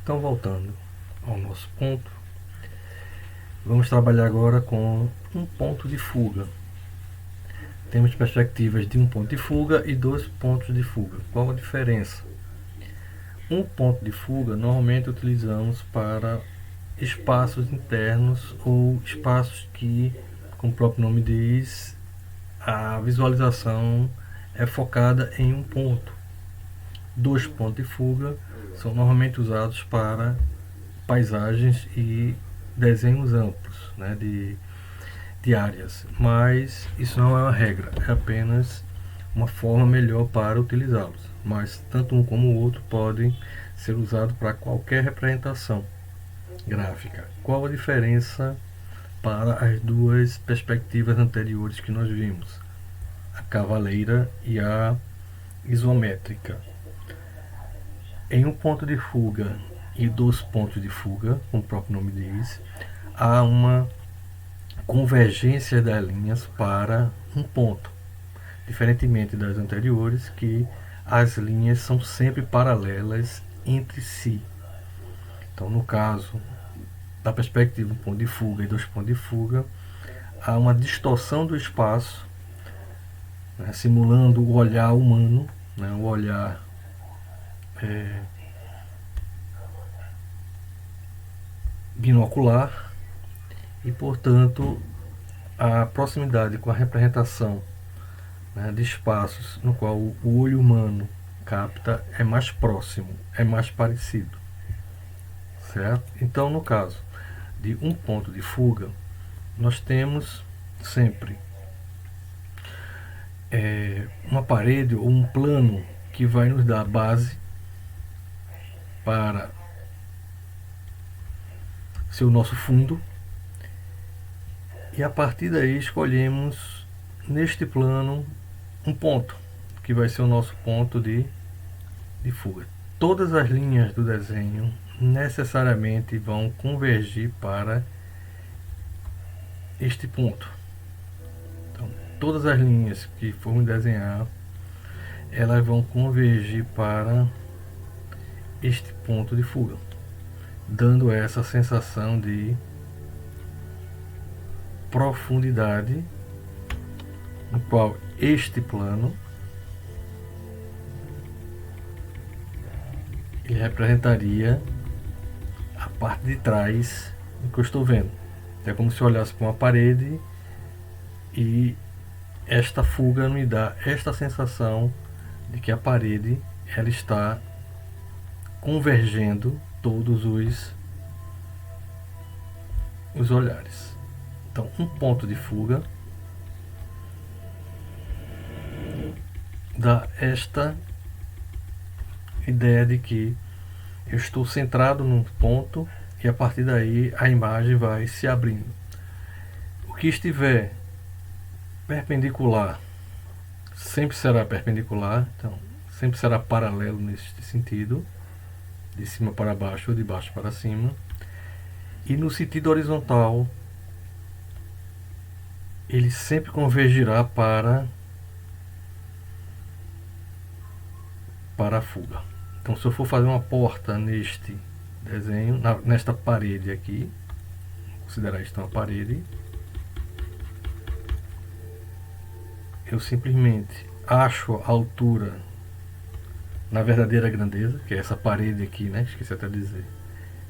Então, voltando ao nosso ponto, vamos trabalhar agora com um ponto de fuga. Temos perspectivas de um ponto de fuga e dois pontos de fuga. Qual a diferença? Um ponto de fuga normalmente utilizamos para espaços internos ou espaços que, como o próprio nome diz, a visualização é focada em um ponto. Dois pontos de fuga são normalmente usados para paisagens e desenhos amplos, né, de áreas, mas isso não é uma regra, é apenas uma forma melhor para utilizá-los. Mas tanto um como o outro podem ser usados para qualquer representação gráfica. Qual a diferença para as duas perspectivas anteriores que nós vimos? A cavaleira e a isométrica. Em um ponto de fuga e dois pontos de fuga, como o próprio nome diz, há uma convergência das linhas para um ponto, diferentemente das anteriores, que as linhas são sempre paralelas entre si. Então, no caso da perspectiva um ponto de fuga e dois pontos de fuga, há uma distorção do espaço, né, simulando o olhar humano, né, o olhar binocular, e, portanto, a proximidade com a representação, né, de espaços no qual o olho humano capta é mais próximo, é mais parecido, certo? Então, no caso de um ponto de fuga, nós temos sempre uma parede ou um plano que vai nos dar base para ser o nosso fundo, e a partir daí escolhemos neste plano um ponto que vai ser o nosso ponto de fuga. Todas as linhas do desenho necessariamente vão convergir para este ponto. Então, todas as linhas que formos desenhar, elas vão convergir para este ponto de fuga, dando essa sensação de profundidade, no qual este plano ele representaria a parte de trás do que eu estou vendo. É como se eu olhasse para uma parede e esta fuga me dá esta sensação de que a parede ela está convergendo todos os olhares. Então, um ponto de fuga dá esta ideia de que eu estou centrado num ponto e a partir daí a imagem vai se abrindo. O que estiver perpendicular sempre será perpendicular, então sempre será paralelo neste sentido, de cima para baixo ou de baixo para cima, e no sentido horizontal ele sempre convergirá para a fuga. Então, se eu for fazer uma porta neste desenho, nesta parede aqui, considerar isto uma parede, eu simplesmente acho a altura na verdadeira grandeza, que é essa parede aqui, né? Esqueci até de dizer.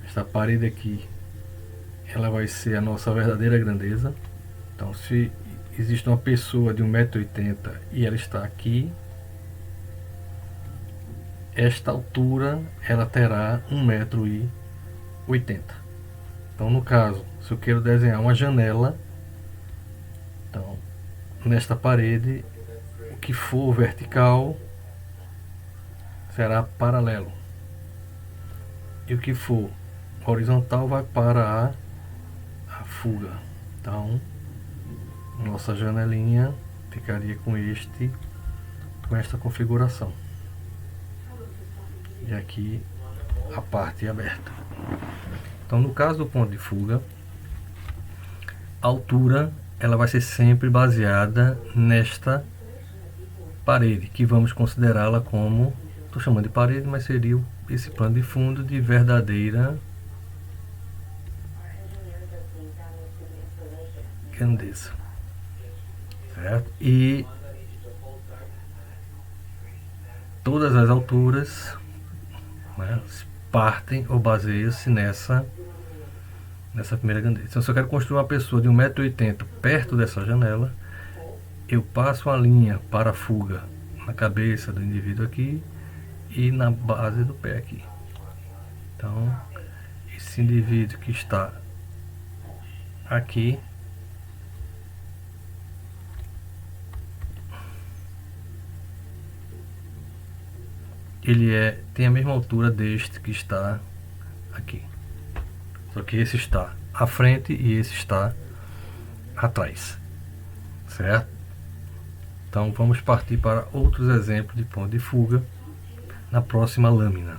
Esta parede aqui, ela vai ser a nossa verdadeira grandeza. Então, se existe uma pessoa de 1,80 m e ela está aqui, esta altura ela terá 1,80 m. Então, no caso, se eu quero desenhar uma janela, então nesta parede o que for vertical será paralelo e o que for horizontal vai para a fuga. Então, nossa janelinha ficaria com esta configuração. E aqui a parte aberta. Então, no caso do ponto de fuga, a altura ela vai ser sempre baseada nesta parede, que vamos considerá-la como, estou chamando de parede, mas seria esse plano de fundo de verdadeira grandeza, certo? E todas as alturas, né, partem ou baseiam-se nessa primeira grandeza. Então, se eu quero construir uma pessoa de 1,80 m perto dessa janela, eu passo uma linha para a fuga na cabeça do indivíduo aqui e na base do pé aqui. Então, esse indivíduo que está aqui, ele tem a mesma altura deste que está aqui. Só que esse está à frente e esse está atrás, certo? Então vamos partir para outros exemplos de ponto de fuga na próxima lâmina.